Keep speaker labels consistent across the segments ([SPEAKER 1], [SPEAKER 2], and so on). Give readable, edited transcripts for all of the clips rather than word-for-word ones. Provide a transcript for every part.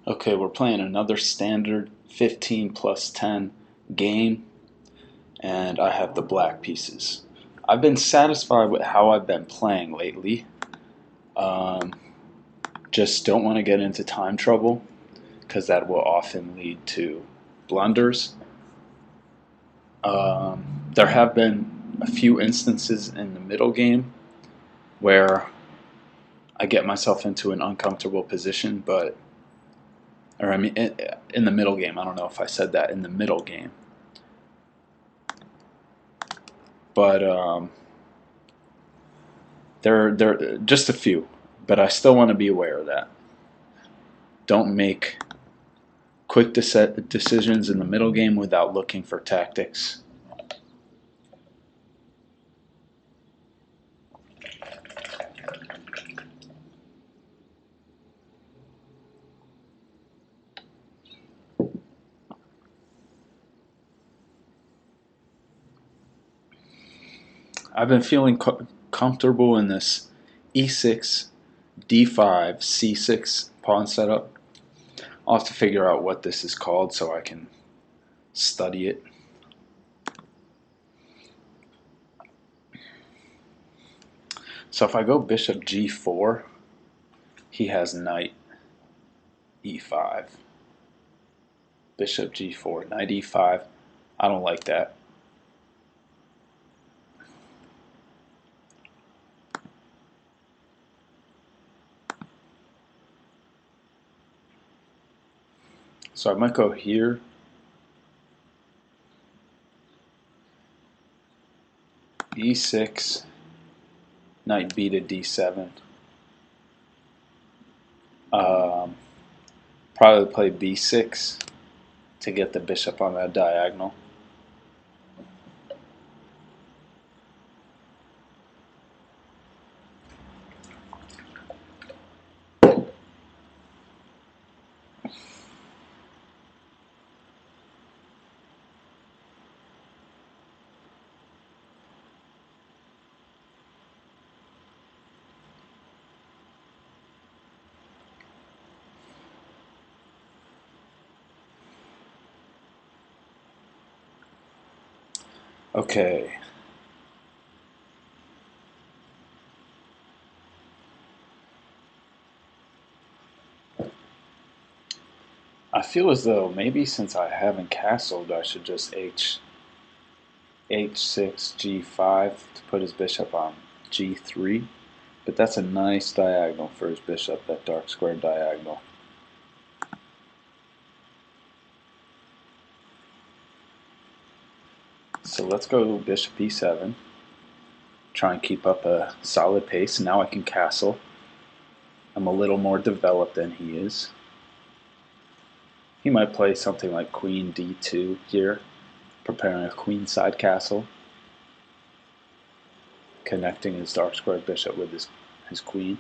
[SPEAKER 1] Okay, we're playing another standard 15 plus 10 game, and I have the black pieces. I've been satisfied with how I've been playing lately. Um, just don't want to get into time trouble because that will often lead to blunders. There have been a few instances in the middle game where I get myself into an uncomfortable position, or I mean, in the middle game. I don't know if I said that in the middle game, but there just a few, but I still want to be aware of that. Don't make quick decisions in the middle game without looking for tactics. I've been feeling comfortable in this e6, d5, c6 pawn setup. I'll have to figure out what this is called so I can study it. So if I go bishop g4, he has knight e5. Bishop g4, knight e5. I don't like that. So I might go here. e6, knight b to d7. Probably play b6 to get the bishop on that diagonal. Okay. I feel as though maybe since I haven't castled, I should just h6, g5 to put his bishop on g3. But that's a nice diagonal for his bishop, that dark square diagonal. So let's go bishop e7. Try and keep up a solid pace. Now I can castle. I'm a little more developed than he is. He might play something like queen d2 here, preparing a queenside castle, connecting his dark square bishop with his queen.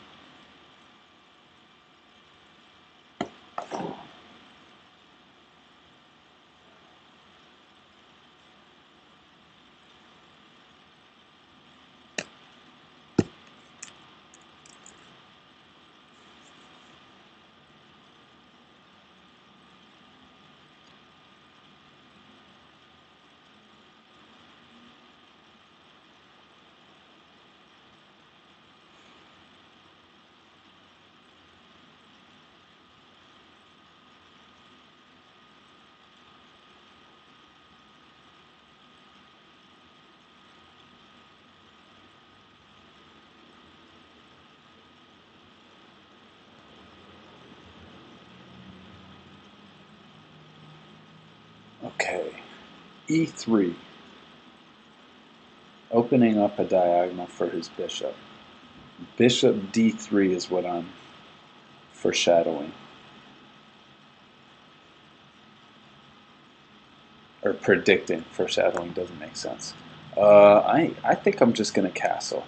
[SPEAKER 1] Okay, e3, opening up a diagonal for his bishop. Bishop d3 is what I'm foreshadowing, or predicting. Foreshadowing doesn't make sense. I think I'm just gonna castle.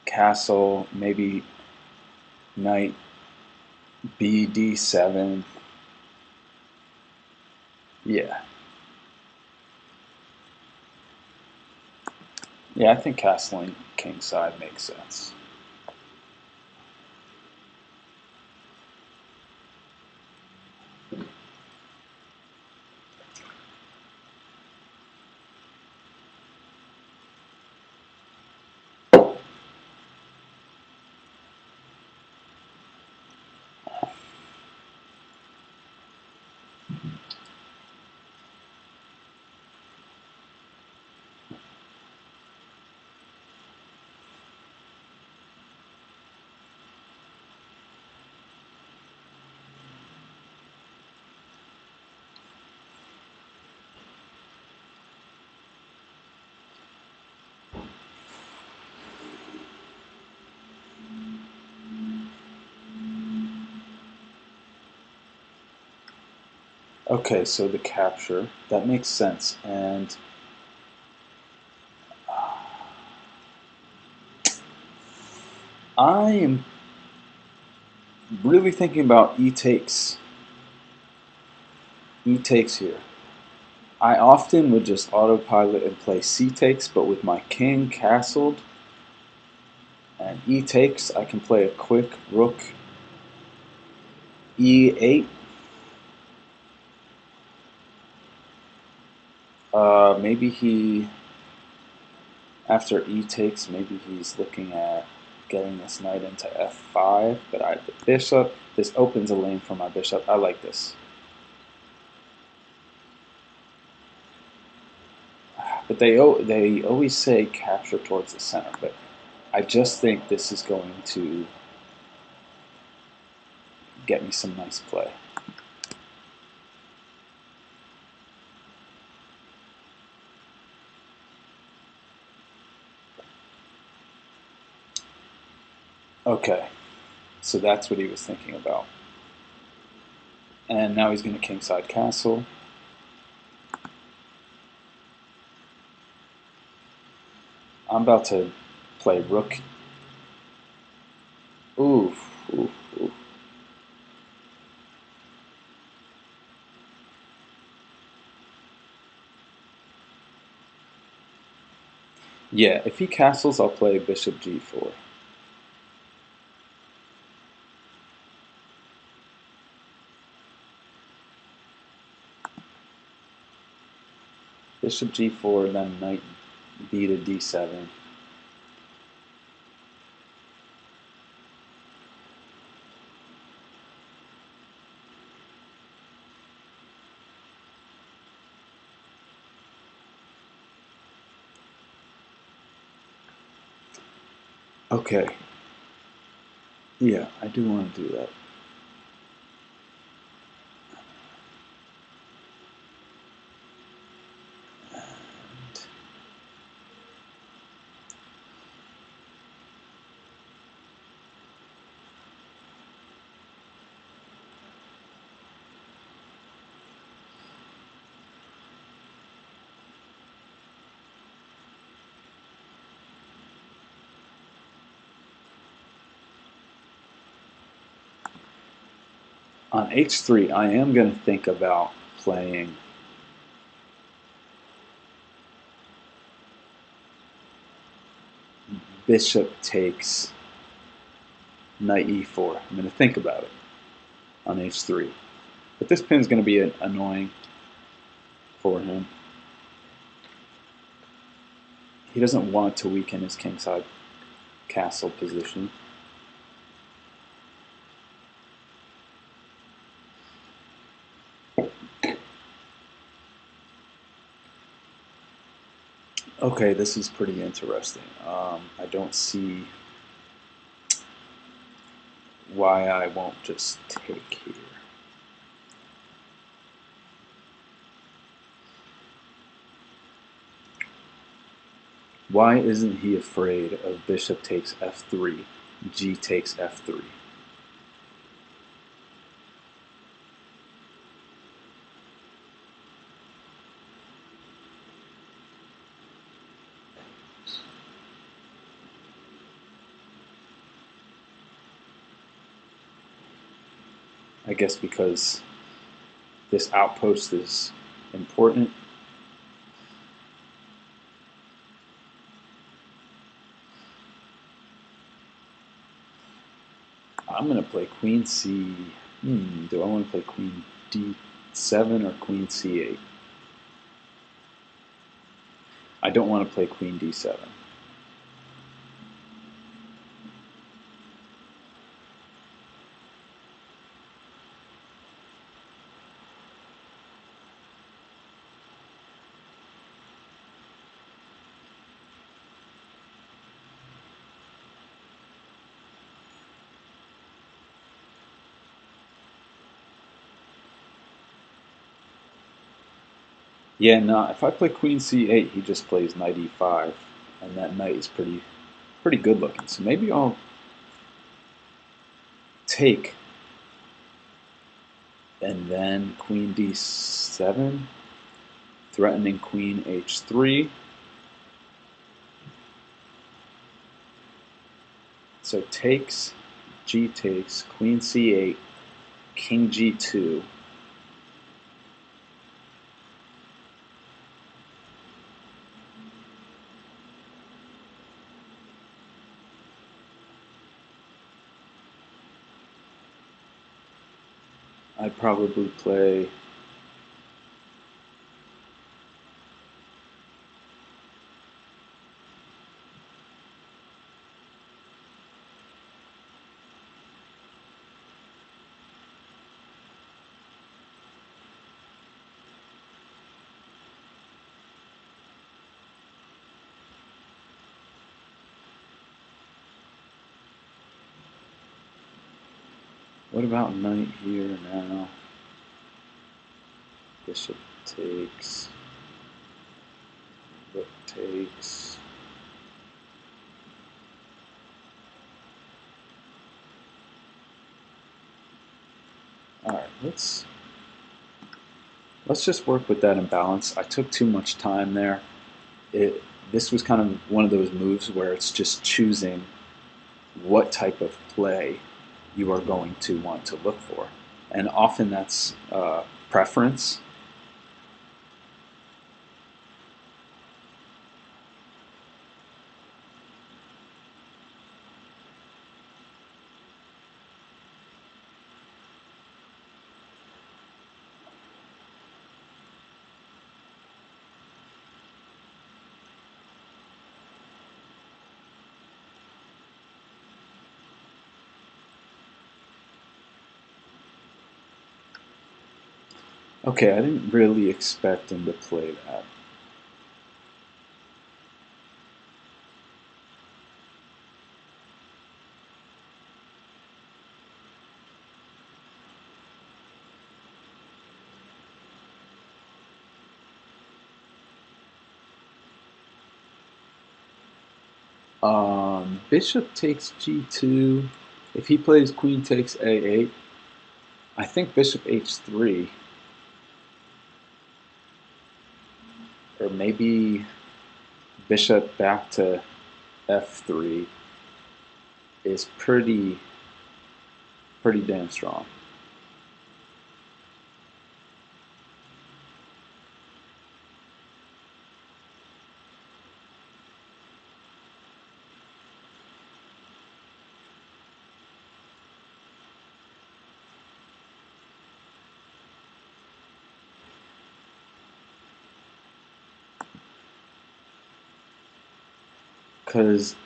[SPEAKER 1] Castle, maybe knight b d7. Yeah. Yeah, I think castling kingside makes sense. Okay, so the capture, that makes sense. And I am really thinking about e takes. E takes here. I often would just autopilot and play c takes, but with my king castled and e takes, I can play a quick rook e8. Maybe he, after e takes, maybe he's looking at getting this knight into f5, but the bishop, this opens a lane for my bishop. I like this. But they always say capture towards the center, but I just think this is going to get me some nice play. Okay, so that's what he was thinking about. And now he's going to kingside castle. I'm about to play rook. Oof, oof, oof. Yeah, if he castles, I'll play bishop g4. Bishop g4, then knight b to d7. Okay. Yeah, I do want to do that. On h3, I am going to think about playing bishop takes knight e4. I'm going to think about it on h3. But this pin's going to be annoying for him. He doesn't want to weaken his kingside castle position. Okay, this is pretty interesting. I don't see why I won't just take here. Why isn't he afraid of bishop takes f3, g takes f3? I guess because this outpost is important. I'm going to play queen c. Do I want to play queen d7 or queen c8? I don't want to play queen d7. Yeah, no, if I play queen c8, he just plays knight e5, and that knight is pretty good looking. So maybe I'll take and then queen d7, threatening queen h3. So takes, g takes, queen c8, king g2. I'd probably play what about knight here now? Bishop takes, rook takes. Alright, let's just work with that imbalance. I took too much time there. This was kind of one of those moves where it's just choosing what type of play you are going to want to look for. And often that's preference. Okay, I didn't really expect him to play that. Bishop takes g2. If he plays queen takes a8, I think bishop h3, or maybe bishop back to f3 is pretty damn strong. Because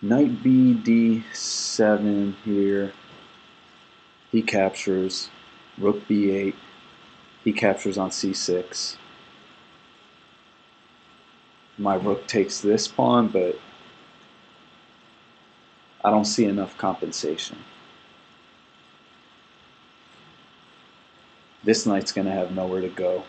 [SPEAKER 1] knight b d7 here, he captures. Rook b8, he captures on c6. My rook takes this pawn, but I don't see enough compensation. This knight's going to have nowhere to go.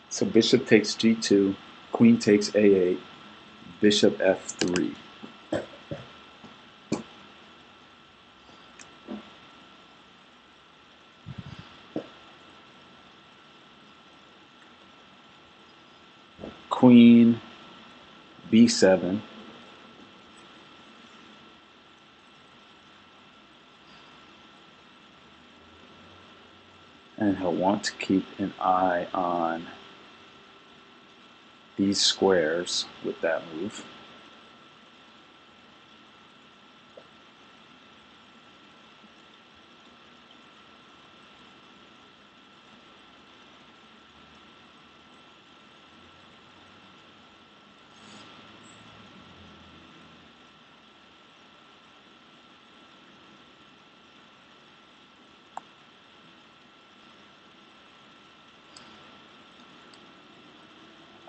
[SPEAKER 1] So bishop takes g2, queen takes a8, bishop f3. Queen b7. And he'll want to keep an eye on these squares with that move.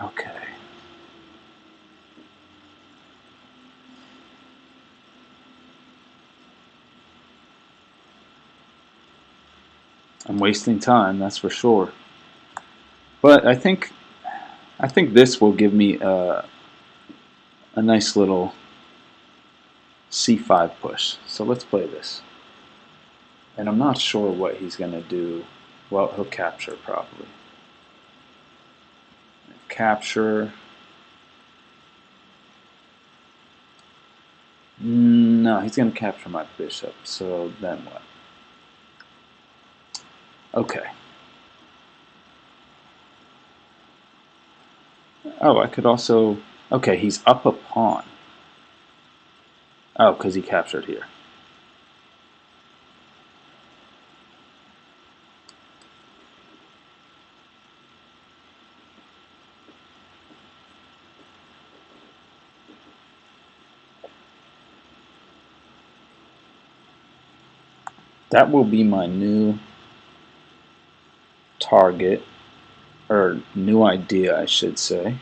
[SPEAKER 1] Okay. I'm wasting time, that's for sure. But I think this will give me a nice little c5 push. So let's play this. And I'm not sure what he's going to do. Well, he'll capture probably. Capture. No, he's going to capture my bishop. So then what? Okay. Oh, I could also... Okay, he's up a pawn. Oh, because he captured here. That will be my new target, or new idea, I should say.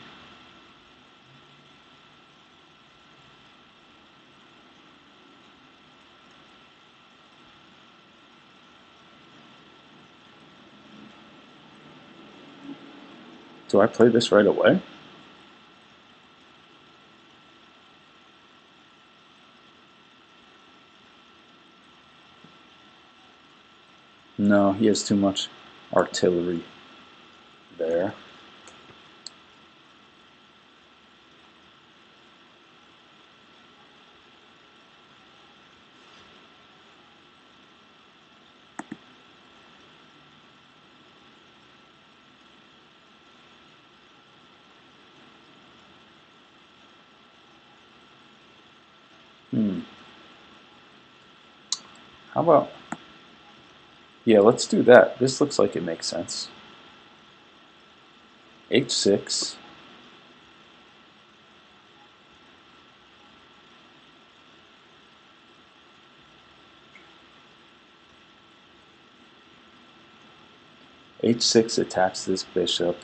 [SPEAKER 1] Do I play this right away? No, he has too much artillery there. How about... Yeah, let's do that. This looks like it makes sense. H6. H6 attacks this bishop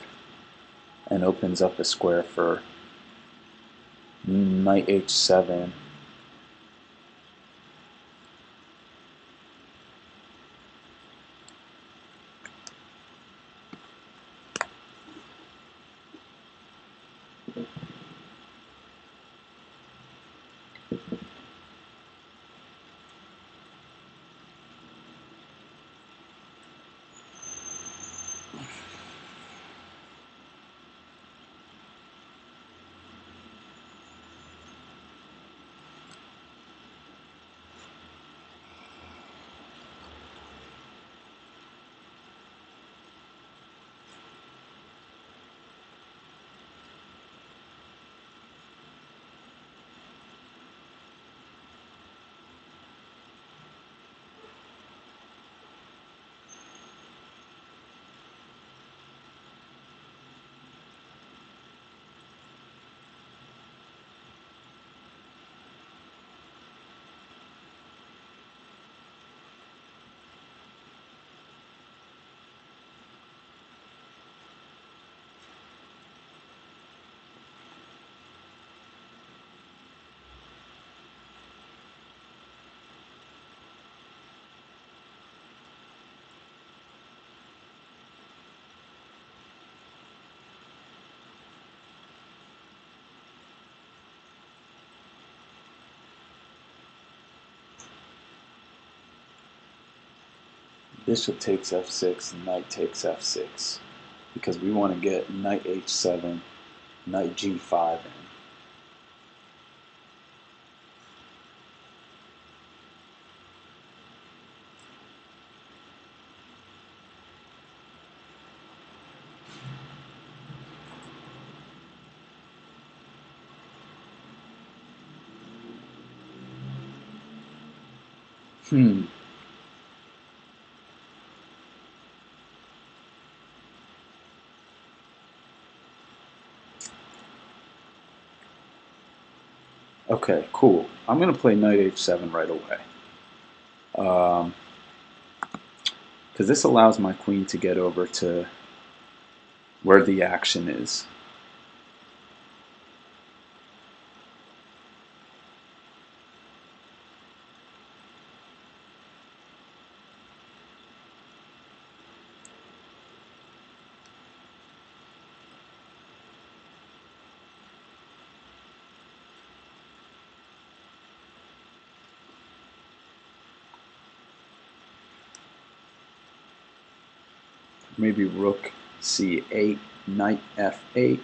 [SPEAKER 1] and opens up a square for knight H7. Bishop takes f6, knight takes f6, because we want to get knight h7, knight g5 in. Okay, cool. I'm going to play knight h7 right away. Because this allows my queen to get over to where the action is. Maybe rook c8, knight f8.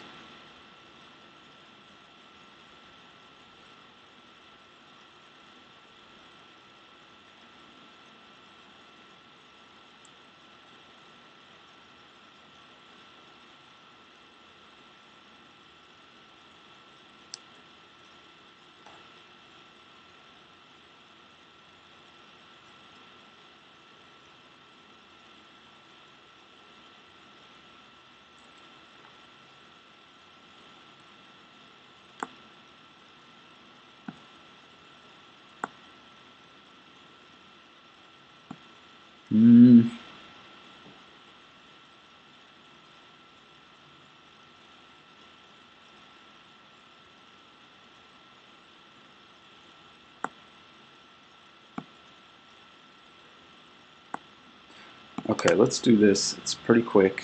[SPEAKER 1] Okay, let's do this. It's pretty quick.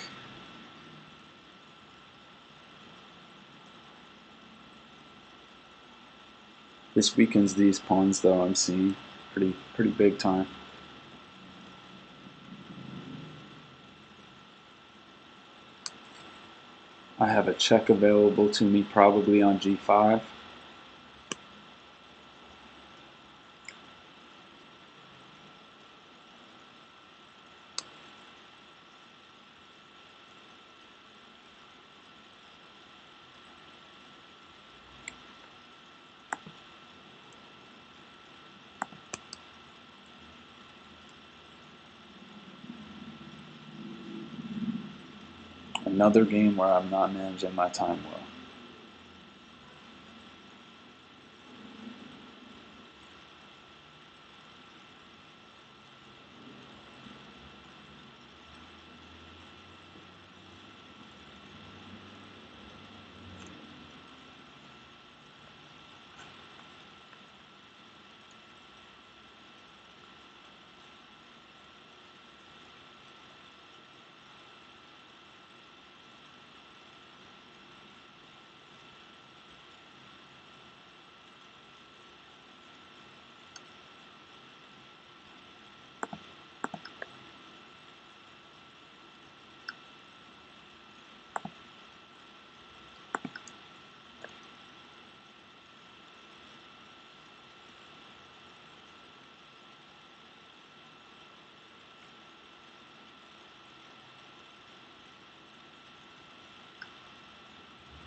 [SPEAKER 1] This weakens these pawns, though. I'm seeing pretty big time. I have a check available to me, probably on g5. Another game where I'm not managing my time well.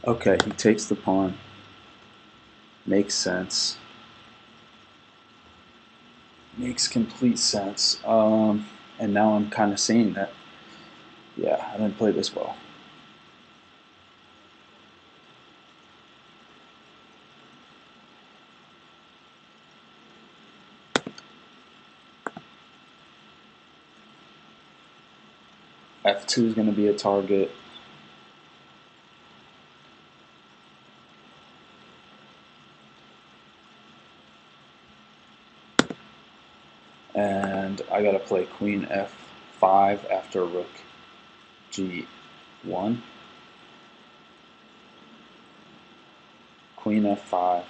[SPEAKER 1] Okay, he takes the pawn. Makes sense. Makes complete sense. And now I'm kind of seeing that, yeah, I didn't play this well. F2 is going to be a target. And I got to play queen f5 after rook g1. Queen f5.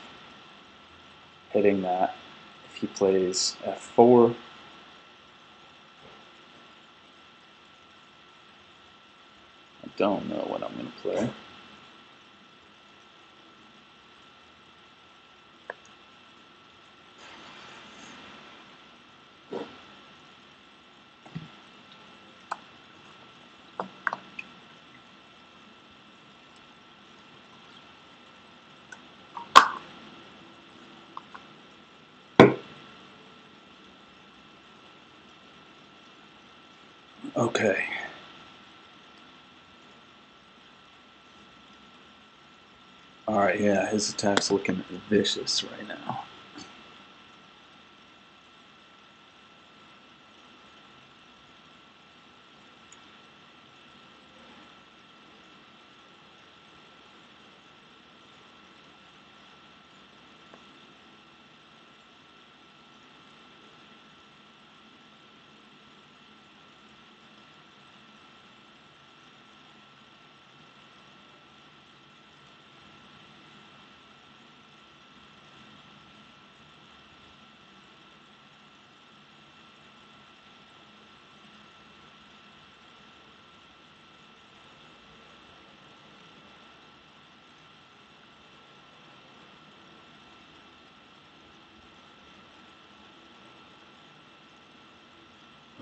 [SPEAKER 1] Hitting that. If he plays f4, I don't know what I'm going to play. Okay. Alright, yeah, his attack's looking vicious right now.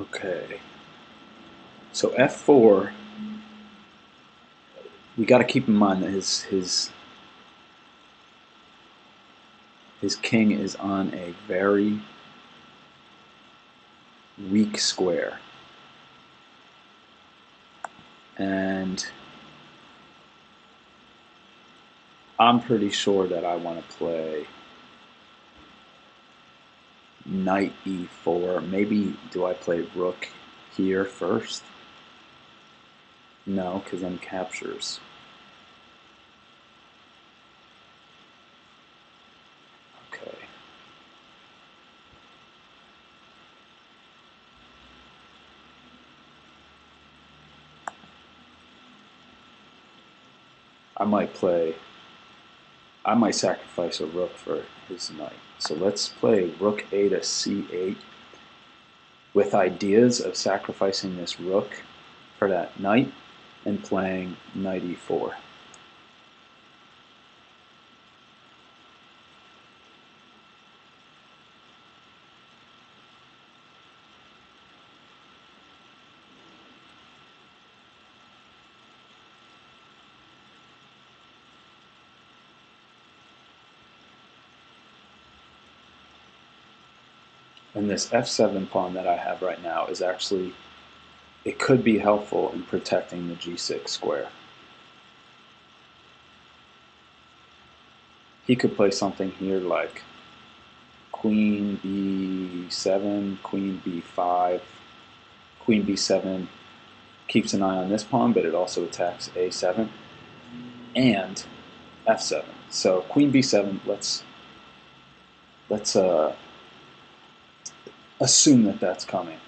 [SPEAKER 1] Okay. So f4, we got to keep in mind that his king is on a very weak square. And I'm pretty sure that I want to play knight e4. Maybe do I play rook here first? No, because then captures. Okay. I might sacrifice a rook for his knight. So let's play rook a to c8 with ideas of sacrificing this rook for that knight and playing knight e4. And this f7 pawn that I have right now is actually, it could be helpful in protecting the g6 square. He could play something here like queen b7, queen b5, queen b7 keeps an eye on this pawn, but it also attacks a7 and f7. So queen b7, let's assume that that's coming.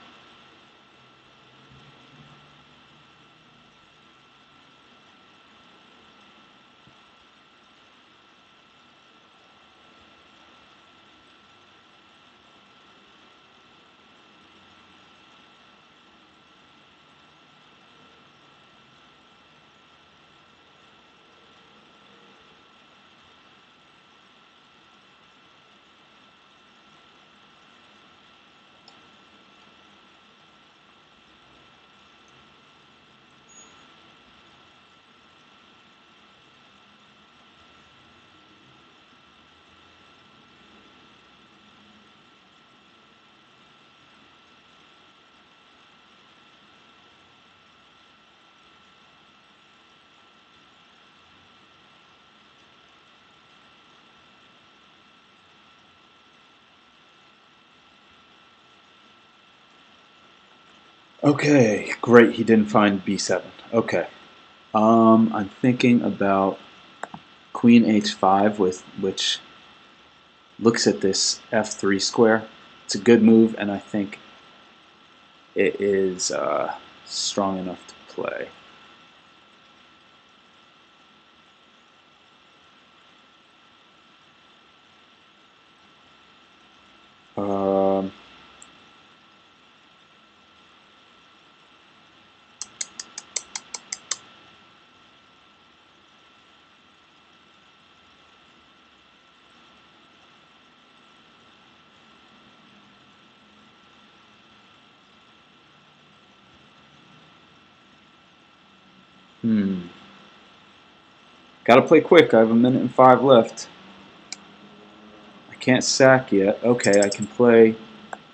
[SPEAKER 1] Okay, great. He didn't find b7. Okay. I'm thinking about queen h5, which looks at this f3 square. It's a good move, and I think it is strong enough to play. Um, Gotta play quick. I have 1:05 left. I can't sack yet. Okay, I can play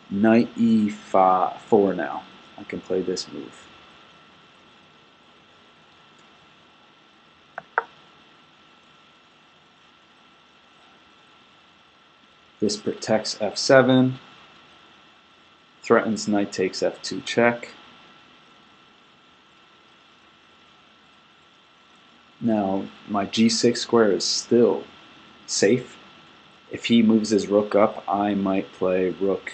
[SPEAKER 1] knight e4 now. I can play this move. This protects f7, threatens knight takes f2 check. Now, my g6 square is still safe. If he moves his rook up, I might play rook.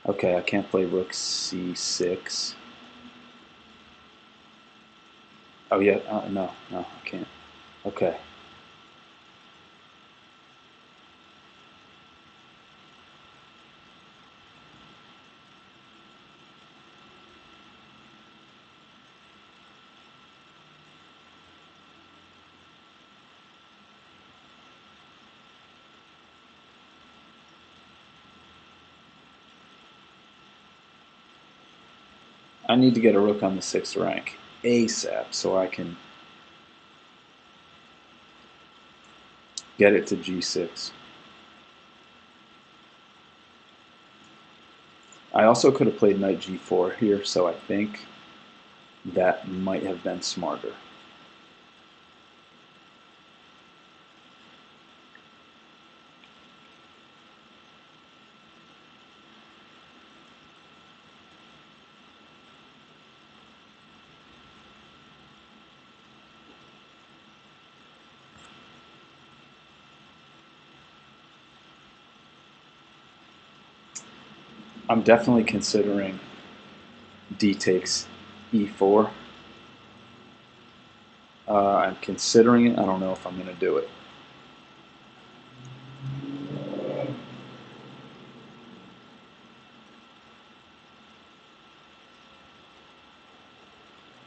[SPEAKER 1] Okay, I can't play rook c6. Oh, yeah, no, I can't. Okay. I need to get a rook on the 6th rank ASAP so I can get it to g6. I also could have played knight g4 here, so I think that might have been smarter. I'm definitely considering d takes e4. I'm considering it. I don't know if I'm going to do it.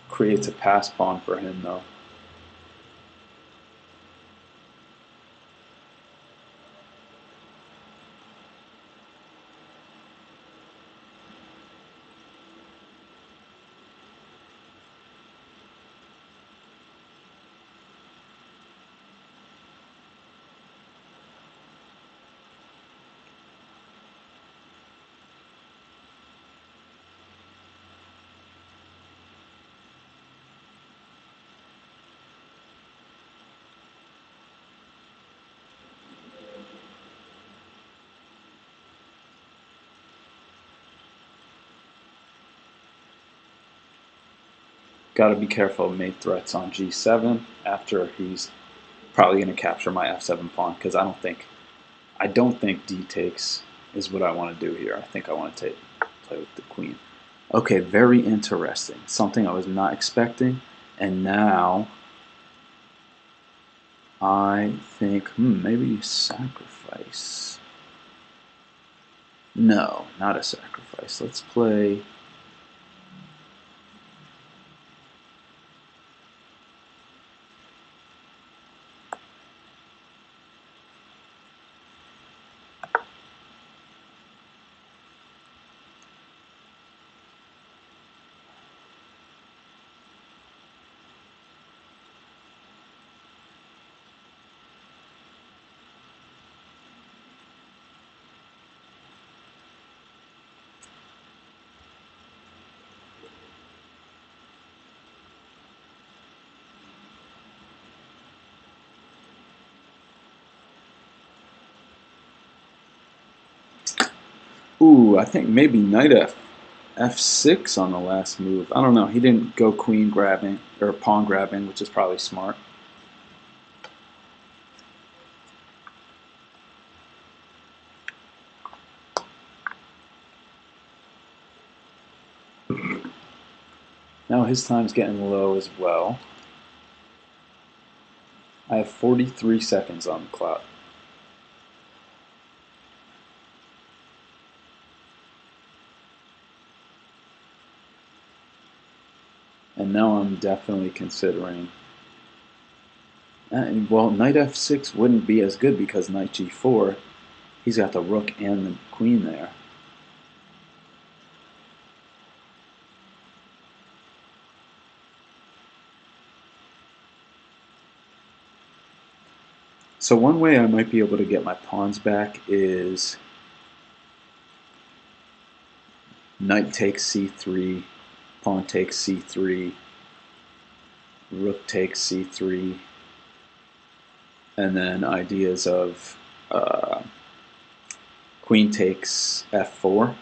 [SPEAKER 1] Creates a pass pawn for him, though. Got to be careful of mate threats on g7 after he's probably going to capture my f7 pawn, because I don't think d takes is what I want to do here. I think I want to play with the queen. Okay, very interesting. Something I was not expecting, and now I think maybe sacrifice. No, not a sacrifice. Let's play. Ooh, I think maybe knight f6 on the last move. I don't know. He didn't go queen grabbing or pawn grabbing, which is probably smart. Now his time's getting low as well. I have 43 seconds on the clock. And now I'm definitely considering. Well, knight f6 wouldn't be as good because knight g4, he's got the rook and the queen there. So one way I might be able to get my pawns back is knight takes c3, pawn takes c3, rook takes c3, and then ideas of queen takes f4.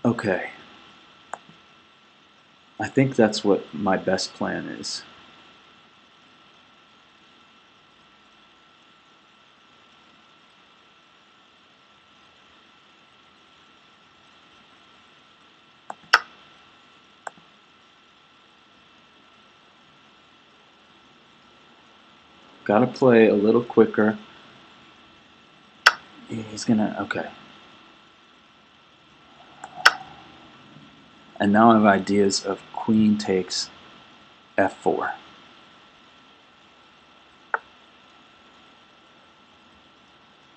[SPEAKER 1] Okay. I think that's what my best plan is. Gotta play a little quicker. He's gonna, okay. And now I have ideas of queen takes f4.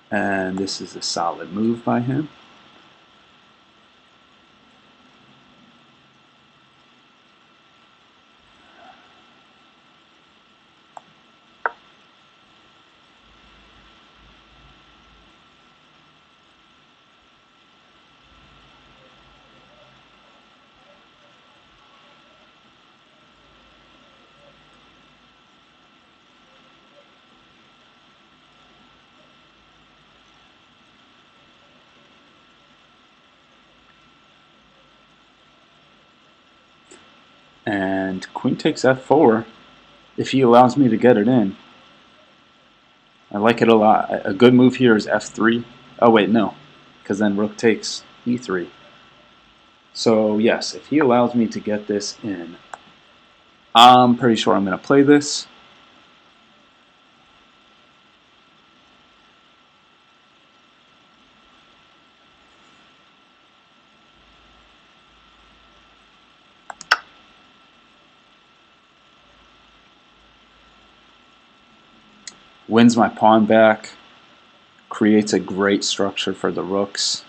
[SPEAKER 1] And this is a solid move by him. And queen takes f4. If he allows me to get it in, I like it a lot. A good move here is f3. Oh wait, no, because then rook takes e3. So yes, if he allows me to get this in, I'm pretty sure I'm going to play this. Wins my pawn back, creates a great structure for the rooks.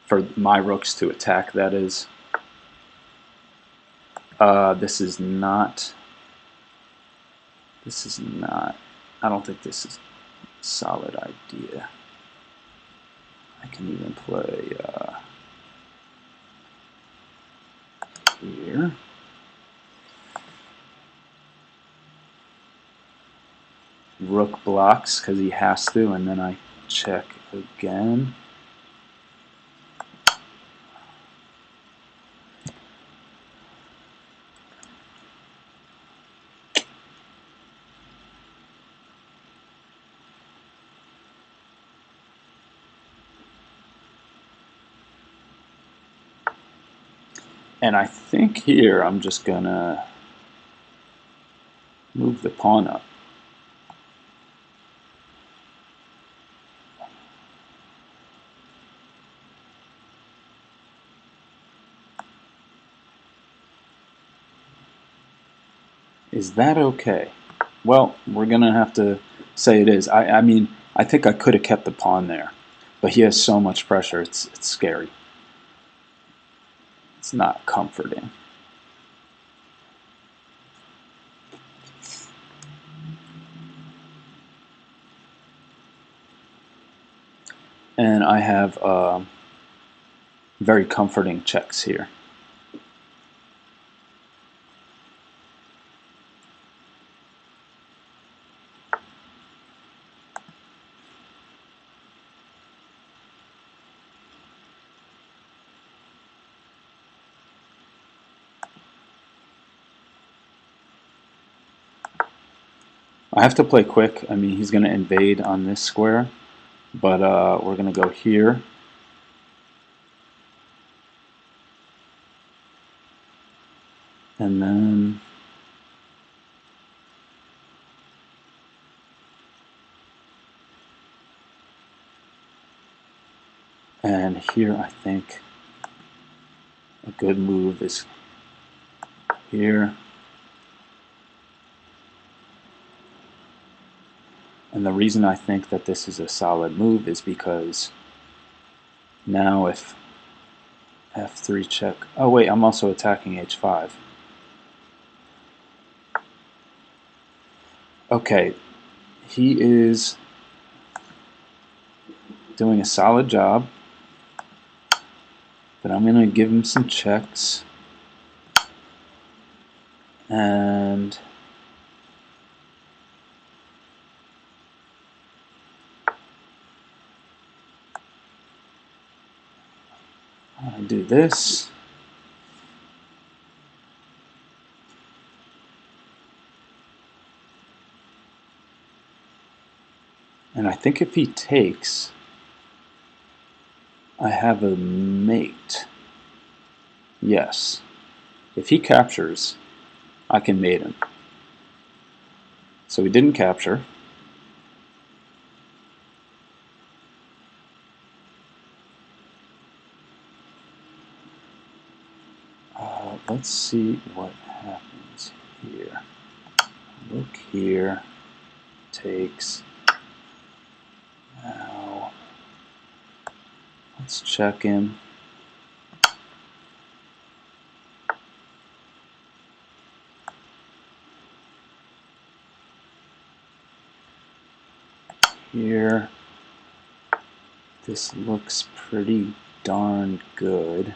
[SPEAKER 1] For my rooks to attack, that is. This is not, I don't think this is a solid idea. I can even play here. Rook blocks because he has to, and then I check again. And I think here I'm just gonna move the pawn up. Is that okay? Well, we're gonna have to say it is. I mean, I think I could have kept the pawn there, but he has so much pressure. It's scary. It's not comforting. And I have very comforting checks here. I have to play quick. I mean, he's going to invade on this square, but we're going to go here. And then here I think a good move is here. And the reason I think that this is a solid move is because now if f3 check, oh wait, I'm also attacking h5. Okay, he is doing a solid job, but I'm going to give him some checks. And I do this. And I think if he takes, I have a mate. Yes. If he captures, I can mate him. So he didn't capture. Let's see what happens here. Look here. Takes. Now, let's check him. Here. This looks pretty darn good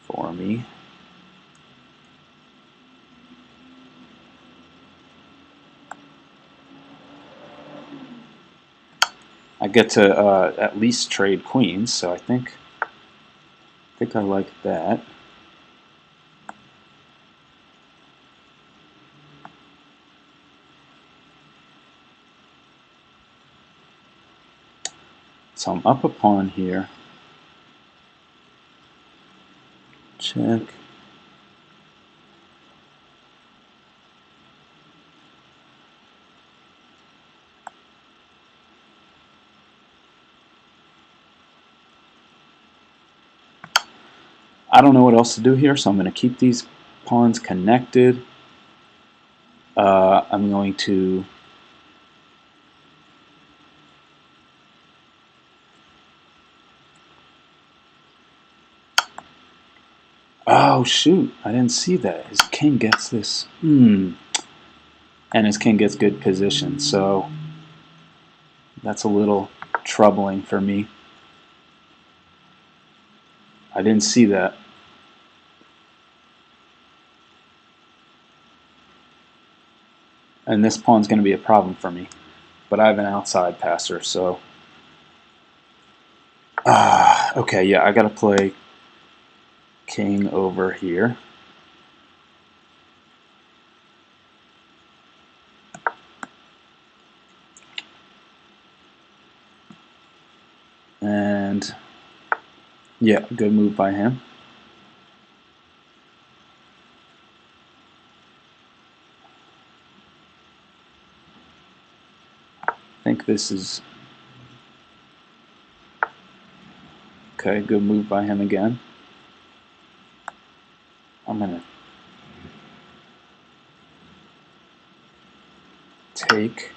[SPEAKER 1] for me. I get to at least trade queens, so I think I like that. So I'm up a pawn here. Check. I don't know what else to do here, so I'm going to keep these pawns connected. I'm going to oh shoot, I didn't see that. His king gets this. And his king gets good position, so that's a little troubling for me. I didn't see that. And this pawn's going to be a problem for me. But I have an outside passer, so okay, yeah, I got to play king over here. And yeah, good move by him. I think this is okay, good move by him again. I'm going to take.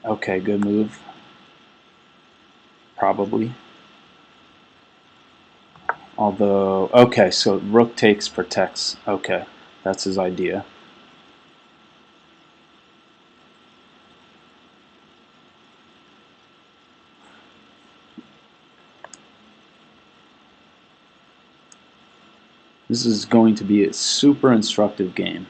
[SPEAKER 1] Okay, good move. Probably. Although, okay, so rook takes, protects. Okay, that's his idea. This is going to be a super instructive game.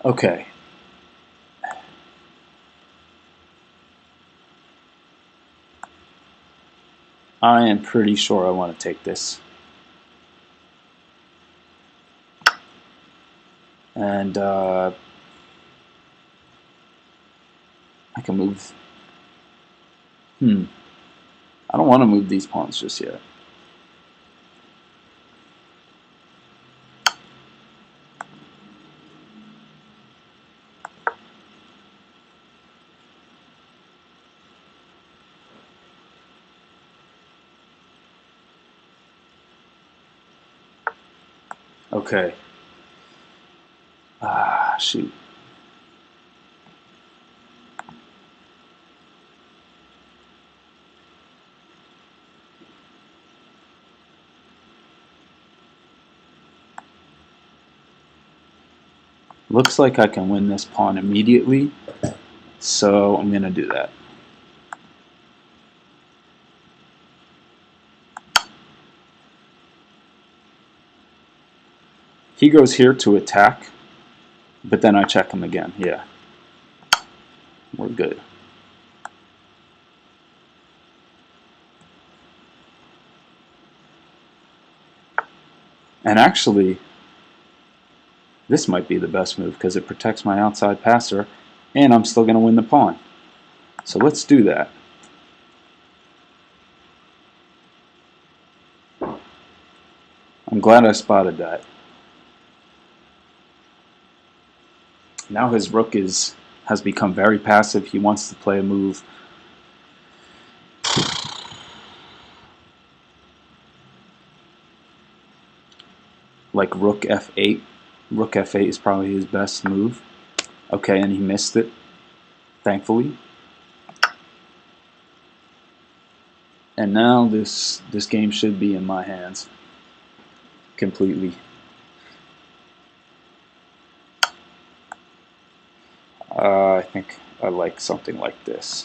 [SPEAKER 1] Okay. I am pretty sure I want to take this. And I can move. I don't want to move these pawns just yet. Okay. Shoot. Looks like I can win this pawn immediately, so I'm going to do that. He goes here to attack, but then I check him again, yeah. We're good. And actually, this might be the best move because it protects my outside passer, and I'm still going to win the pawn. So let's do that. I'm glad I spotted that. Now his rook has become very passive. He wants to play a move. Like rook f8. Rook f8 is probably his best move. Okay, and he missed it, thankfully. And now this game should be in my hands completely. I think I like something like this.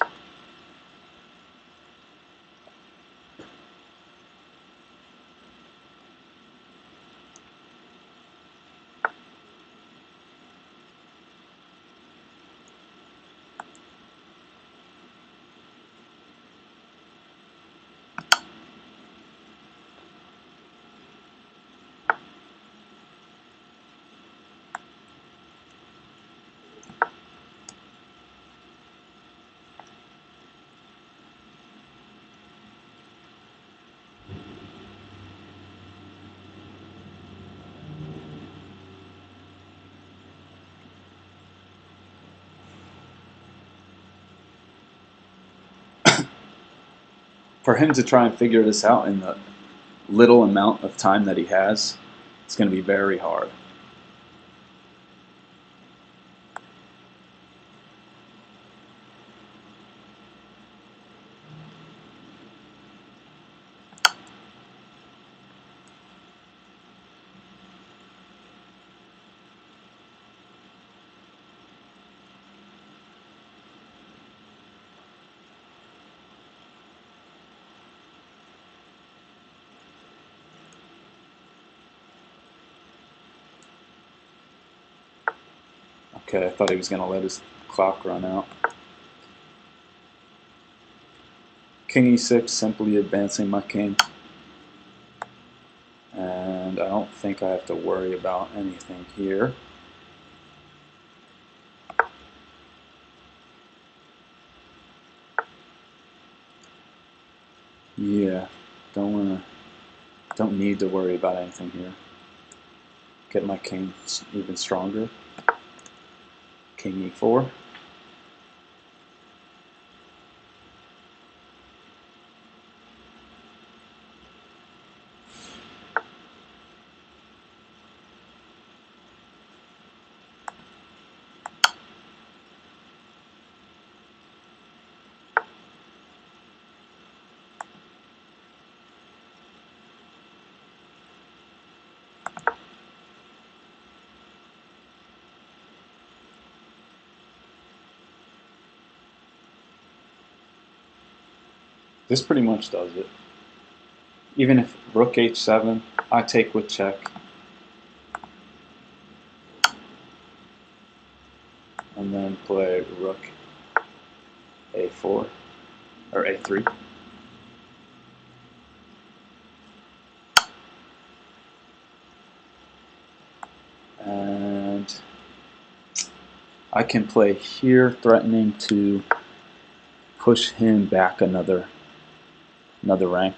[SPEAKER 1] For him to try and figure this out in the little amount of time that he has, it's going to be very hard. Okay, I thought he was going to let his clock run out. King e6, simply advancing my king. And I don't think I have to worry about anything here. Yeah, don't need to worry about anything here. Get my king even stronger. King e4. This pretty much does it. Even if rook h7, I take with check. And then play rook a4 or a3. And I can play here, threatening to push him back another rank.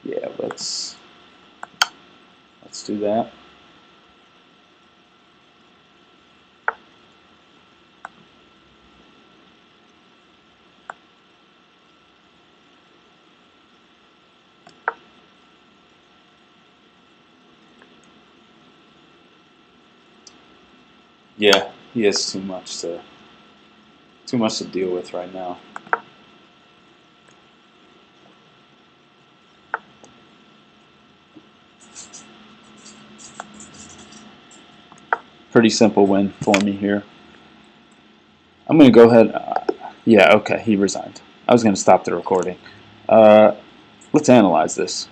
[SPEAKER 1] Yeah, let's do that. Yeah, he has too much to deal with right now. Pretty simple win for me here. I'm going to go ahead. Yeah, okay, he resigned. I was going to stop the recording. Let's analyze this.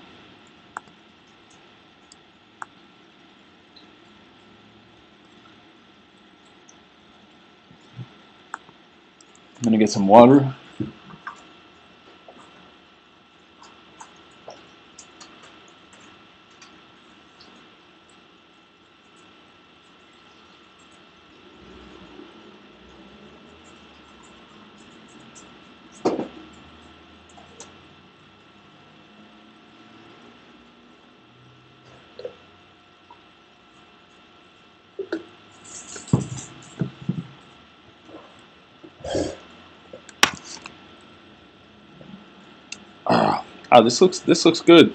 [SPEAKER 1] I'm going to get some water. Oh, this looks good.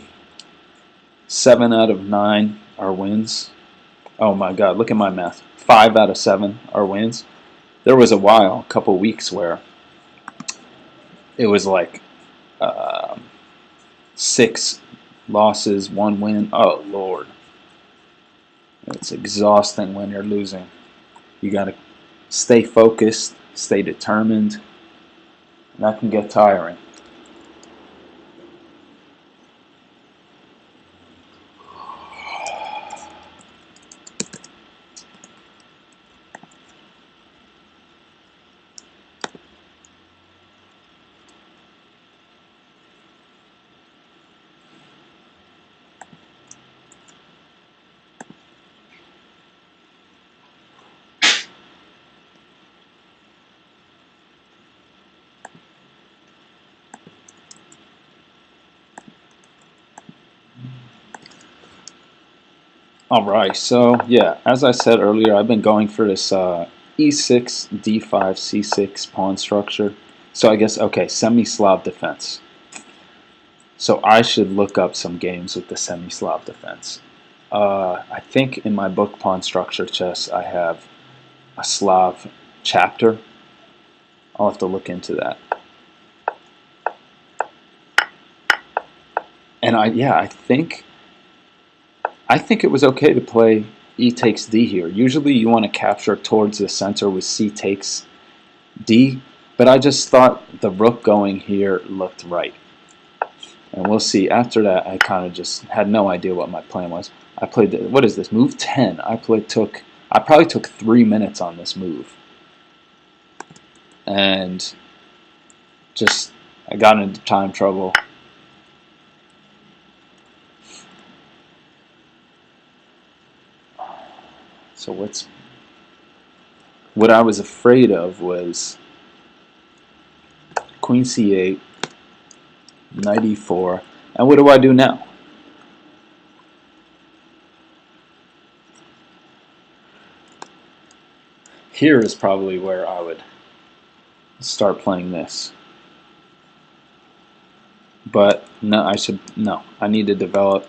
[SPEAKER 1] 7 out of 9 are wins. Oh my God, look at my math. 5 out of 7 are wins. There was a while, a couple weeks, where it was like 6 losses, 1 win. Oh Lord, it's exhausting when you're losing. You got to stay focused, stay determined, and that can get tiring. Alright, so yeah, as I said earlier, I've been going for this e6, d5, c6 pawn structure. So I guess, okay, Semi-Slav defense. So I should look up some games with the Semi-Slav defense. I think in my book Pawn Structure Chess I have a Slav chapter. I'll have to look into that. And I think it was okay to play e takes d here. Usually you want to capture towards the center with c takes d, but I just thought the rook going here looked right. And we'll see. After that, I kind of just had no idea what my plan was. I played, what is this, move 10. I probably took 3 minutes on this move. And just, I got into time trouble. So what I was afraid of was queen c8, knight e4, and what do I do now? Here is probably where I would start playing this. But no, I need to develop.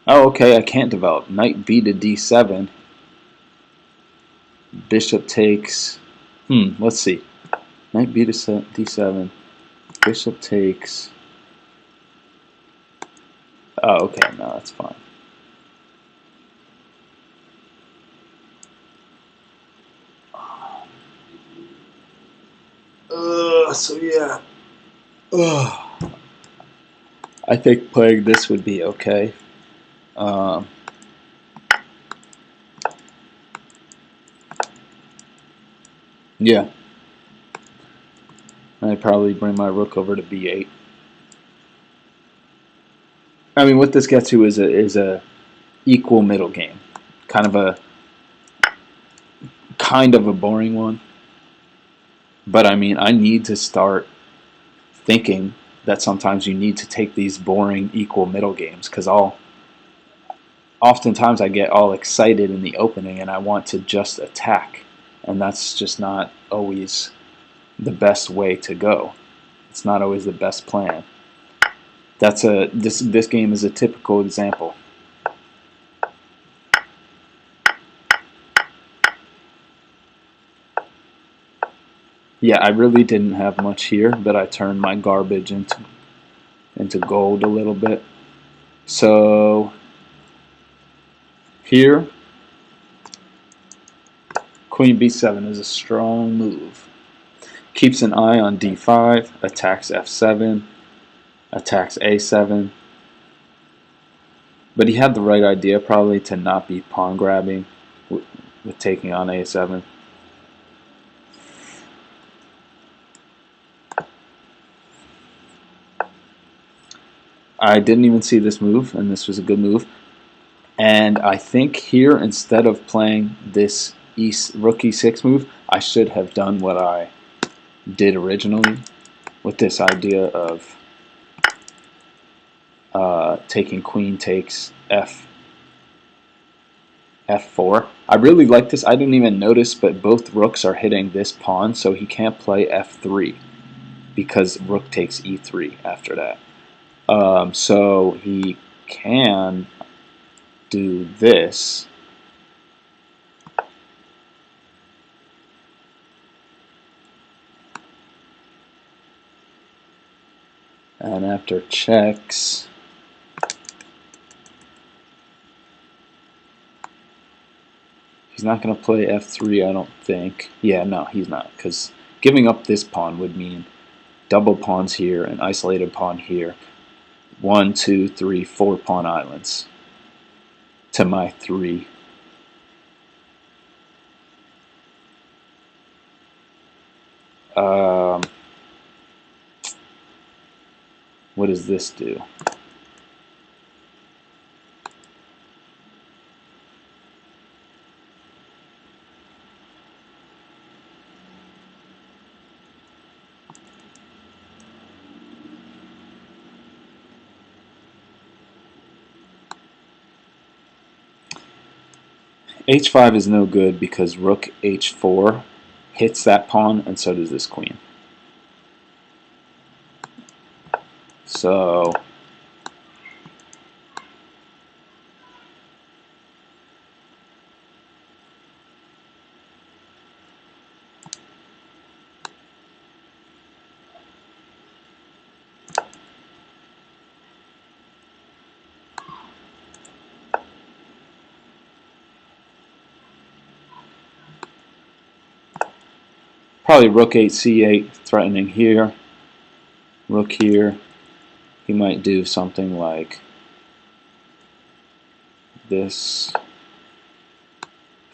[SPEAKER 1] Oh, okay, I can't develop. Knight b to d7. Bishop takes. Let's see. Knight b to d7. Bishop takes. Oh, okay, no, that's fine. So yeah. I think playing this would be okay. Yeah. I'd probably bring my rook over to b8. I mean, what this gets to is a equal middle game, kind of a boring one. But I mean, I need to start thinking that sometimes you need to take these boring equal middle games, because oftentimes I get all excited in the opening and I want to just attack, and that's just not always the best way to go. It's not always the best plan. This game is a typical example. Yeah, I really didn't have much here, but I turned my garbage into gold a little bit. So here, queen b7 is a strong move. Keeps an eye on d5, attacks f7. attacks a7. But he had the right idea probably to not be pawn grabbing with taking on a7. I didn't even see this move, and this was a good move. And I think here, instead of playing this rook e6 move, I should have done what I did originally with this idea of taking queen takes f4. I really like this. I didn't even notice, but both rooks are hitting this pawn, so he can't play f3 because rook takes e3 after that. So he can do this. And after checks, he's not going to play f3, I don't think. Yeah, no, he's not, because giving up this pawn would mean double pawns here, an isolated pawn here. 1, 2, 3, 4 pawn islands to my 3. What does this do? h5 is no good because rook h4 hits that pawn, and so does this queen. So probably rook 8 c8 threatening here, rook here. He might do something like this.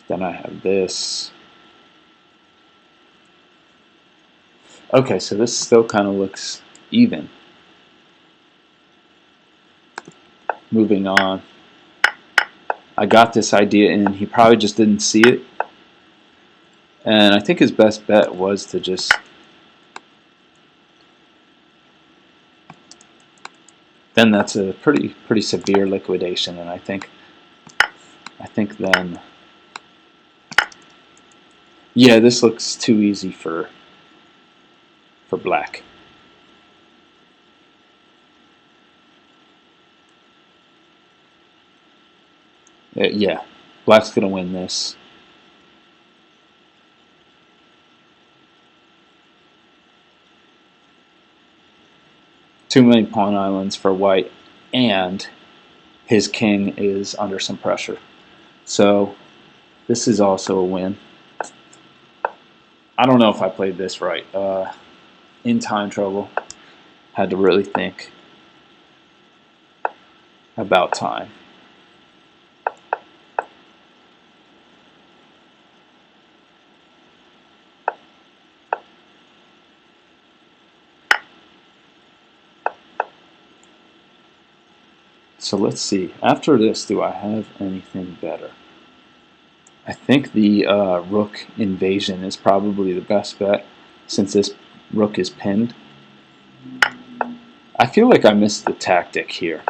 [SPEAKER 1] Then I have this. Okay, so this still kind of looks even. Moving on. I got this idea in. He probably just didn't see it. And I think his best bet was to just then that's a pretty severe liquidation, and I think then yeah, this looks too easy for black. Yeah, black's gonna win this. Too many pawn islands for white, and his king is under some pressure. So this is also a win. I don't know if I played this right. In time trouble. Had to really think about time. So let's see. After this, do I have anything better? I think the rook invasion is probably the best bet since this rook is pinned. I feel like I missed the tactic here.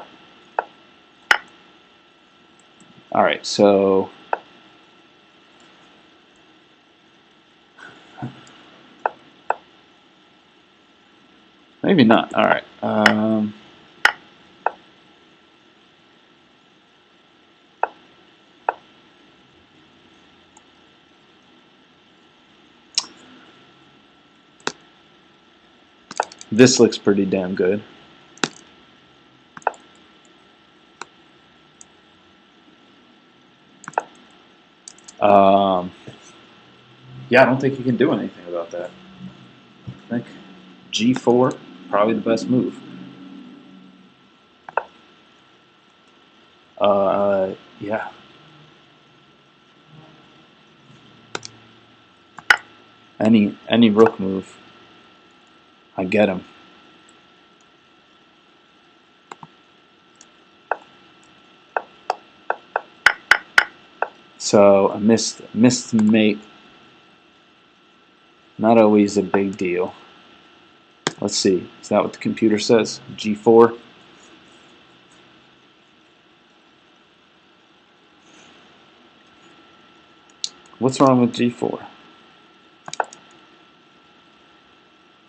[SPEAKER 1] Alright, so maybe not. Alright. This looks pretty damn good. Yeah, I don't think you can do anything about that. I think g4, probably the best move. Yeah. Any rook move, I get him. So a missed mate, not always a big deal. Let's see. Is that what the computer says? G4. What's wrong with G4?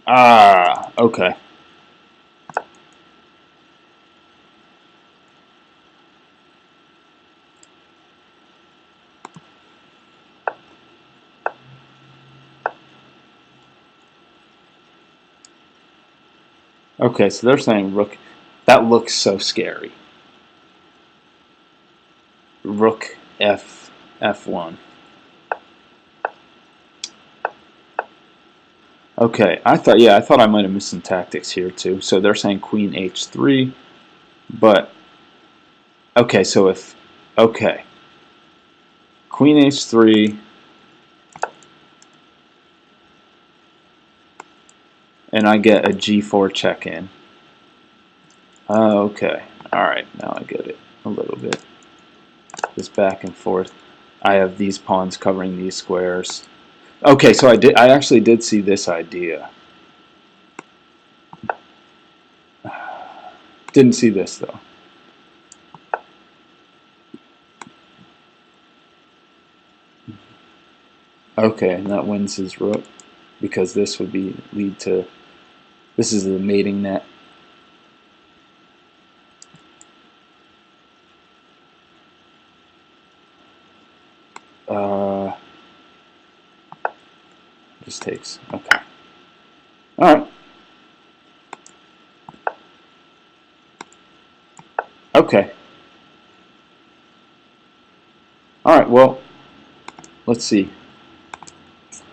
[SPEAKER 1] Ah, okay. Okay, so they're saying rook. That looks so scary. Rook F1. Okay, I thought I might have missed some tactics here too. So they're saying Queen H3, but okay, so if okay, Queen H3, and I get a G4 check in. Okay, all right, now I get it a little bit. This back and forth. I have these pawns covering these squares. Okay, so I actually did see this idea. Didn't see this though. Okay, and that wins his rook because this would be lead to. This is the mating net. Uh, just takes. Okay. All right. Okay. All right. Well, let's see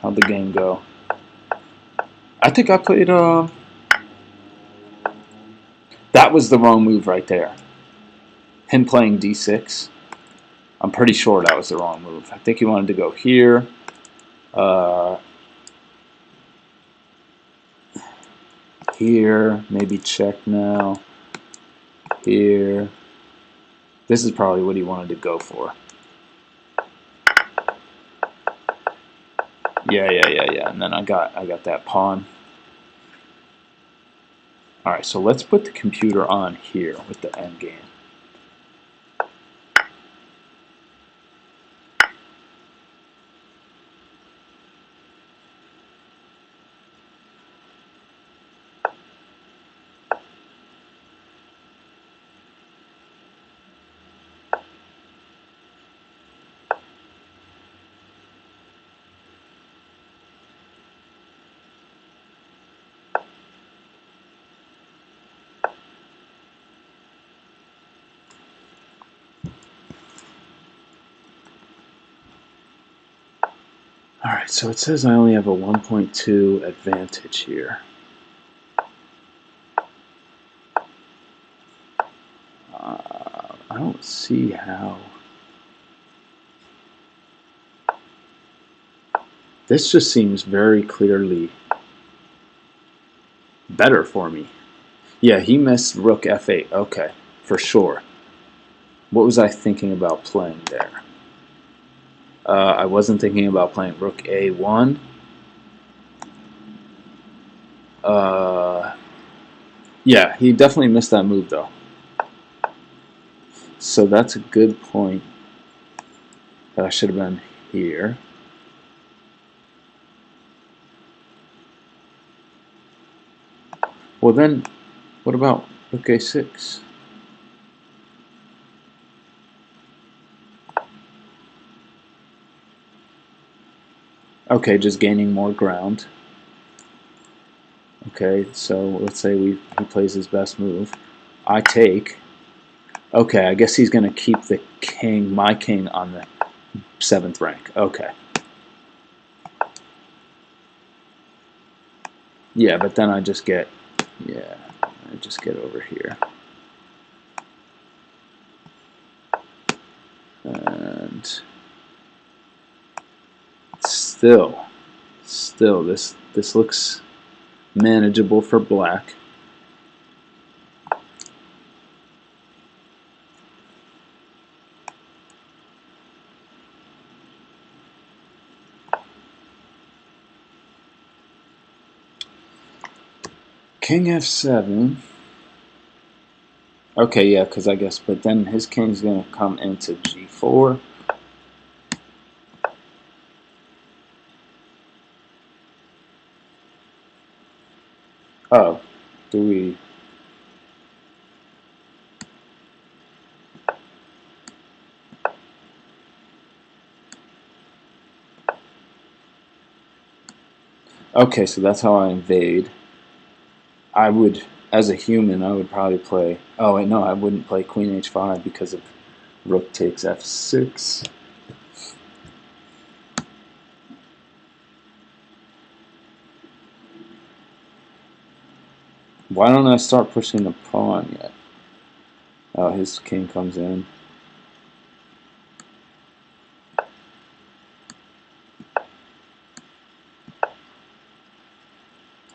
[SPEAKER 1] how'd the game go. I think I played. That was the wrong move right there. Him playing d6. I'm pretty sure that was the wrong move. I think he wanted to go here. Here, maybe check now. Here. This is probably what he wanted to go for. Yeah. And then I got that pawn. All right, so let's put the computer on here with the endgame. All right, so it says I only have a 1.2 advantage here. I don't see how. This just seems very clearly better for me. Yeah, he missed rook f8. Okay, for sure. What was I thinking about playing there? I wasn't thinking about playing rook a1. Yeah, he definitely missed that move though. So that's a good point. That should have been here. Well then, what about rook a6? Okay, just gaining more ground. Okay, so let's say he plays his best move. I take. Okay, I guess he's going to keep the king, my king, on the 7th rank. Okay. Yeah, but then I just get over here. Still, this looks manageable for black. King f7. Okay, yeah, because I guess, but then his king's going to come into g4. Oh, do we... Okay, so that's how I invade. I would, as a human, I would probably play... Oh, wait, no, I wouldn't play queen h5 because of rook takes f6. Why don't I start pushing the pawn yet? Oh, his king comes in.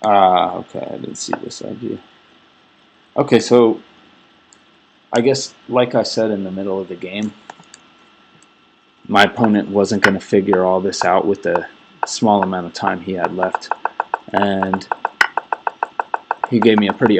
[SPEAKER 1] Ah, okay, I didn't see this idea. Okay, so I guess, like I said in the middle of the game, my opponent wasn't going to figure all this out with the small amount of time he had left. And he gave me a pretty